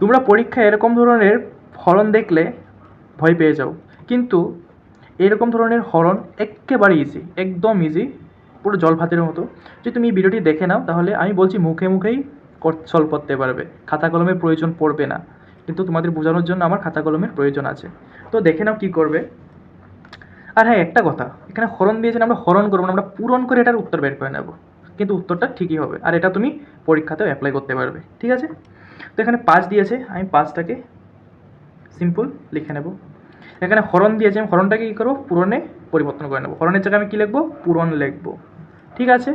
তোমরা পরীক্ষায় এরকম ধরনের হরণ দেখলে ভয় পেয়ে যাও, কিন্তু এরকম ধরনের হরণ এক্কেবারে ইজি, একদম ইজি, পুরো জল ভাতের মতো। যদি তুমি এই ভিডিওটি দেখে নাও তাহলে আমি বলছি মুখে মুখেই সলভ করতে পারবে, খাতা কলমের প্রয়োজন পড়বে না। কিন্তু তোমাদের বোঝানোর জন্য আমার খাতা কলমের প্রয়োজন আছে। তো দেখে নাও কী করবে। আর হ্যাঁ, একটা কথা, এখানে হরণ দিয়েছেন, আমরা হরণ করবো না, আমরা পূরণ করে এটার উত্তর বের করে নেব, কিন্তু উত্তরটা ঠিকই হবে। আর এটা তুমি পরীক্ষাতেও অ্যাপ্লাই করতে পারবে, ঠিক আছে? তো এখানে 5 দিয়েছে, আমি 5টাকে সিম্পল লিখে নেব। এখানে হরণ দিয়েছে, আমি হরণটাকে কী করবো, পূরণে পরিবর্তন করে নেব। হরণের জায়গায় আমি কী লিখবো, পূরণ লিখবো, ঠিক আছে?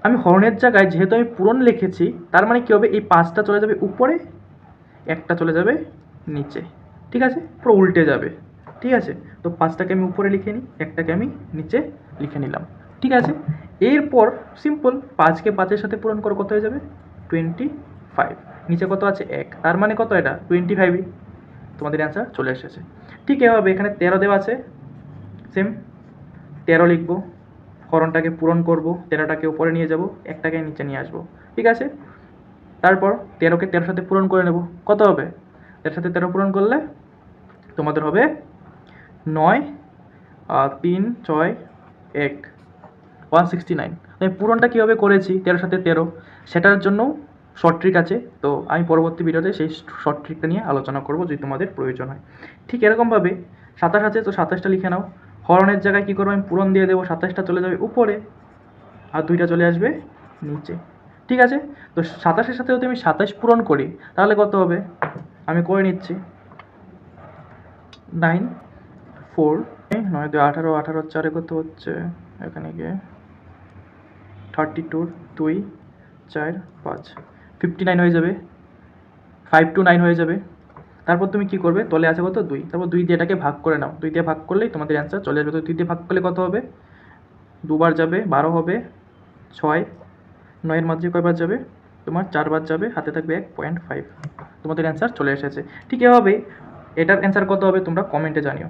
আমি হরণের জায়গায় যেহেতু আমি পূরণ লিখেছি, তার মানে কী হবে, এই 5টা চলে যাবে উপরে, একটা চলে যাবে নিচে, ঠিক আছে? পুরো উল্টে যাবে, ঠিক আছে? তো 5টাকে আমি উপরে লিখে নিই, একটাকে আমি নিচে লিখে নিলাম, ঠিক আছে? এরপর সিম্পল 5কে 5-এর সাথে পূরণ করে কত হয়ে যাবে, 25। নিচে কত আছে, 1, তার মানে কত, এটা 25ই। তোমাদের অ্যান্সার চলে এসেছে। ঠিক এভাবে এখানে 13 দেওয়া আছে, সেম 13 লিখবো, হরণটাকে পূরণ করব, 13টাকে উপরে নিয়ে যাব, একটাকে নিচে নিয়ে আসবো, ঠিক আছে? তারপর 13কে 13 সাথে পূরণ করে নেব, কত হবে, 13 সাথে 13 পূরণ করলে তোমাদের হবে 9, 3, 6, 1, 169। আমি পূরণটা কীভাবে করেছি 13 সাথে 13, সেটার জন্য শর্ট ট্রিক আছে, তো আমি পরবর্তী ভিডিওতে সেই শর্ট ট্রিকটা নিয়ে আলোচনা করব যদি তোমাদের প্রয়োজন হয়। ঠিক এরকমভাবে 27 আছে, তো 27টা লিখে নাও। হরণের জায়গায় কী করবো, আমি পূরণ দিয়ে দেবো, 27টা চলে যাবে উপরে আর 2টা চলে আসবে নিচে, ঠিক আছে? তো 27-এর সাথে যদি আমি 27 পূরণ করি তাহলে কত হবে, আমি করে নিচ্ছি, 9, 4, 9 2 18, 18 4 কত হচ্ছে, এখানে গিয়ে 32, 2, 4, 5, 59 হয়ে যাবে, 5 to 9 হয়ে যাবে। তারপর তুমি কী করবে, তলে আছে কত, 2, তারপর 2 দিয়ে এটাকে ভাগ করে নাও, 2 দিয়ে ভাগ করলেই তোমাদের অ্যান্সার চলে আসবে। তো 2 দিয়ে ভাগ করলে কত হবে, 2 বার যাবে 12 হবে, 6, 9-এর মাঝে কয়বার যাবে, তোমার 4 বার যাবে, হাতে থাকবে 1.5, তোমাদের অ্যান্সার চলে এসেছে। ঠিক এভাবে এটার অ্যান্সার কত হবে তোমরা কমেন্টে জানিও।